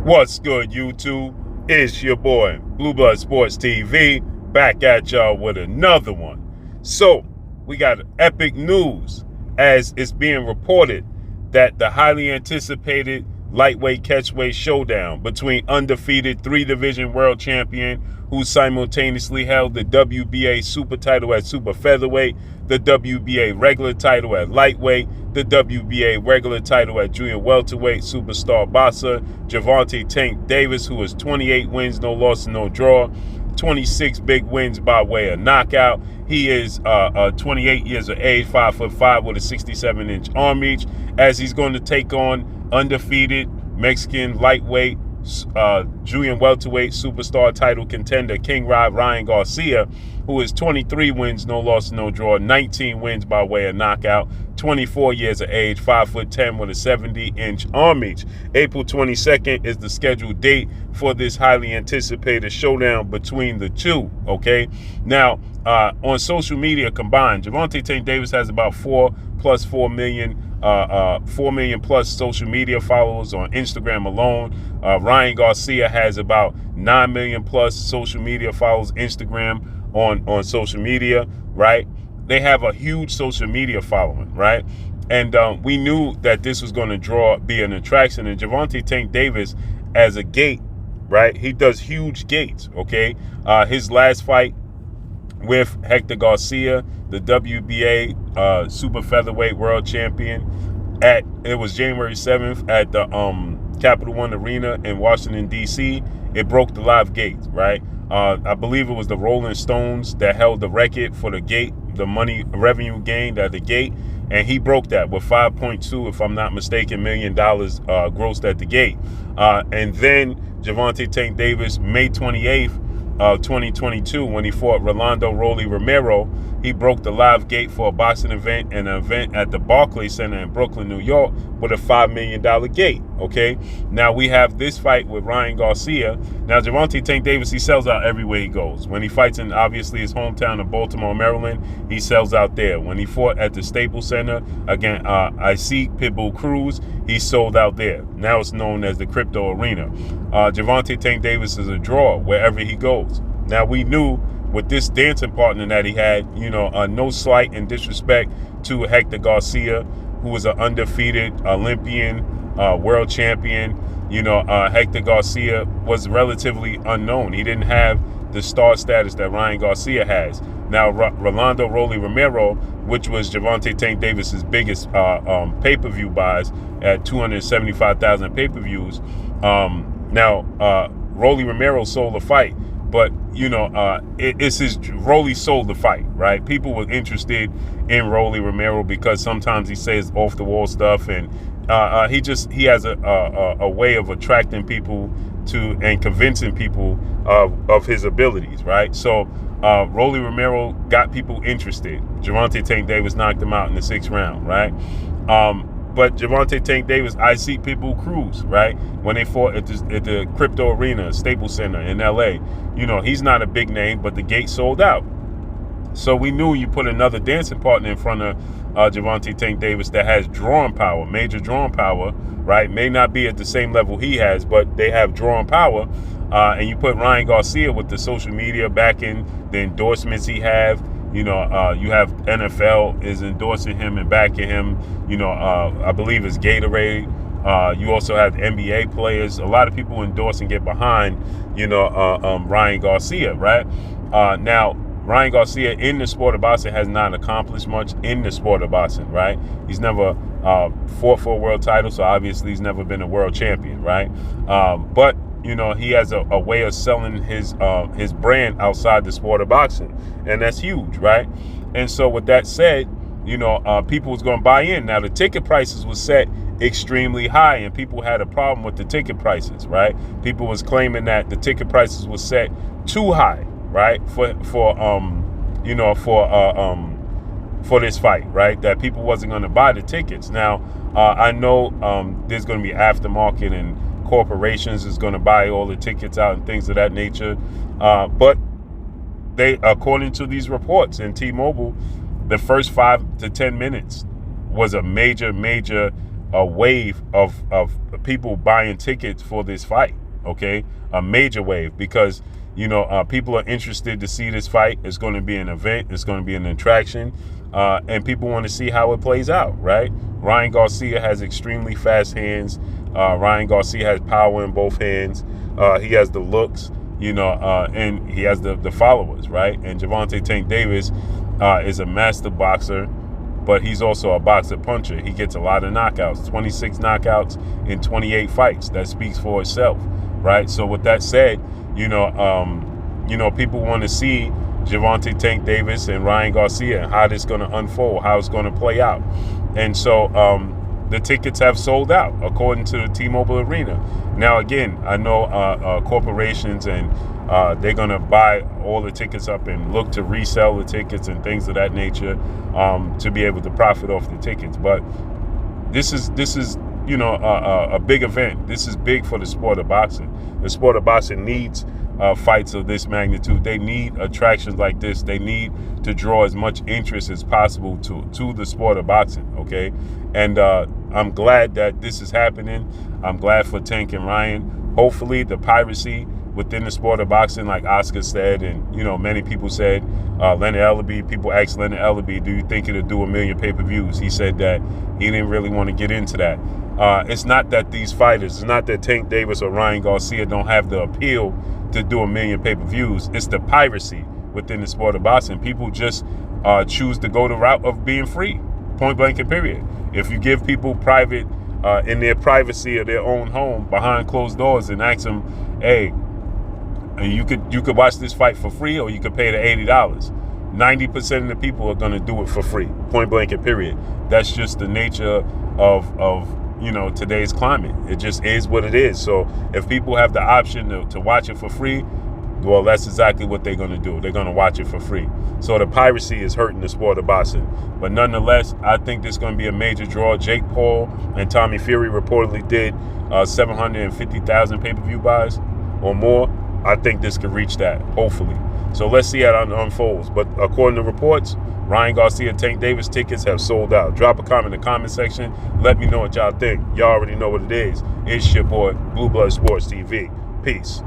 What's good, YouTube? It's your boy, Blue Blood Sports TV, back at y'all with another one. So, we got epic news as it's being reported that the highly anticipated lightweight catchweight showdown between undefeated three-division world champion who simultaneously held the WBA super title at super featherweight, the WBA regular title at lightweight, the WBA regular title at junior welterweight, superstar boxer Gervonta Tank Davis, who has 28 wins, no loss, no draw, 26 big wins by way of knockout. He is 28 years of age, 5'5" with a 67-inch arm reach, as he's going to take on undefeated Mexican lightweight, junior welterweight superstar title contender King Ryan Garcia, who is 23 wins, no loss, no draw, 19 wins by way of knockout, 24 years of age, 5'10" with a 70-inch arm reach. April 22nd is the scheduled date for this highly anticipated showdown between the two. Okay, now on social media combined, Gervonta Tank Davis has about 4 million plus social media followers on Instagram alone. Ryan Garcia has about 9 million plus social media followers Instagram on social media, right? They have a huge social media following, right? And we knew that this was going to be an attraction. And Gervonta Tank Davis, as a gate, right? He does huge gates, okay? His last fight with Hector Garcia, the WBA super featherweight world champion, it was January 7th at the Capital One Arena in Washington, D.C. It broke the live gate, right? I believe it was the Rolling Stones that held the record for the gate, the money revenue gained at the gate, and he broke that with 5.2, if I'm not mistaken, $1 million grossed at the gate. And then Gervonta Tank Davis, May 28th, 2022, when he fought Rolando Rolly Romero, he broke the live gate for a boxing event and an event at the Barclays Center in Brooklyn, New York, with a $5 million gate. Okay, now we have this fight with Ryan Garcia. Now Gervonta Tank Davis, he sells out everywhere he goes. When he fights in obviously his hometown of Baltimore, Maryland, he sells out there. When he fought at the Staples Center against I see Pitbull Cruz, he sold out there. Now it's known as the Crypto Arena. Gervonta Tank Davis is a draw wherever he goes. Now we knew with this dancing partner that he had, no slight and disrespect to Hector Garcia, who was an undefeated Olympian, world champion. Hector Garcia was relatively unknown. He didn't have the star status that Ryan Garcia has. Now, Rolando Rolly Romero, which was Gervonta Tank Davis's biggest pay-per-view buys at 275,000 pay-per-views. Rolly Romero sold the fight, but Rolly sold the fight, right? People were interested in Rolly Romero because sometimes he says off the wall stuff, and he has a way of attracting people to and convincing people of his abilities, right? So Rolly Romero got people interested. Gervonta Tank Davis knocked him out in the 6th round, right? But Gervonta Tank Davis, I see Pitbull Cruz, right? When they fought at the Crypto Arena, Staples Center in LA, he's not a big name, but the gate sold out. So we knew you put another dancing partner in front of Gervonta Tank Davis that has drawing power, major drawing power, right? May not be at the same level he has, but they have drawing power. And you put Ryan Garcia with the social media backing, the endorsements he have. You have NFL is endorsing him and backing him. I believe it's Gatorade. You also have NBA players. A lot of people endorse and get behind, Ryan Garcia, right? Now, Ryan Garcia in the sport of boxing has not accomplished much in the sport of boxing, right? He's never fought for a world title, so obviously he's never been a world champion, right? But he has a way of selling his brand outside the sport of boxing, and that's huge, right? And so with that said, people was going to buy in. Now the ticket prices was set extremely high, and people had a problem with the ticket prices, right? People was claiming that the ticket prices was set too high, right? For this fight, right? That people wasn't going to buy the tickets. Now I know there's going to be aftermarket and corporations is going to buy all the tickets out and things of that nature. But they, according to these reports in T-Mobile, the first 5 to 10 minutes was a major a wave of people buying tickets for this fight. Okay, a major wave, because people are interested to see this fight. It's going to be an event. It's going to be an attraction, and people want to see how it plays out. Right? Ryan Garcia has extremely fast hands. Ryan Garcia has power in both hands. He has the looks, and he has the followers, right? And Gervonta Tank Davis is a master boxer, but he's also a boxer puncher. He gets a lot of knockouts, 26 knockouts in 28 fights. That speaks for itself, right? So with that said, people want to see Gervonta Tank Davis and Ryan Garcia, how this going to unfold, how it's going to play out. And so the tickets have sold out, according to the T-Mobile Arena. Now, again, I know corporations and they're going to buy all the tickets up and look to resell the tickets and things of that nature to be able to profit off the tickets. But this is a big event. This is big for the sport of boxing. The sport of boxing needs fights of this magnitude. They need attractions like this. They need to draw as much interest as possible to the sport of boxing, okay? And I'm glad that this is happening. I'm glad for Tank and Ryan. Hopefully the piracy within the sport of boxing, like Oscar said, and many people said, Leonard Ellerbe, people asked Leonard Ellerbe, do you think it'll do 1 million pay-per-views? He said that he didn't really want to get into that. It's not that these fighters, it's not that Tank Davis or Ryan Garcia don't have the appeal to do 1 million pay-per-views. It's the piracy within the sport of boxing. People just choose to go the route of being free, point blank and period. If you give people private, in their privacy of their own home, behind closed doors, and ask them, hey, you could watch this fight for free, or you could pay the $80. 90% of the people are going to do it for free, point blank and period. That's just the nature of today's climate. It just is what it is. So if people have the option to watch it for free, well, that's exactly what they're going to do. They're going to watch it for free. So the piracy is hurting the sport of boxing. But nonetheless, I think this is going to be a major draw. Jake Paul and Tommy Fury reportedly did 750,000 pay-per-view buys or more. I think this could reach that, hopefully. So let's see how it unfolds. But according to reports, Ryan Garcia, Tank Davis tickets have sold out. Drop a comment in the comment section. Let me know what y'all think. Y'all already know what it is. It's your boy, Blue Blood Sports TV. Peace.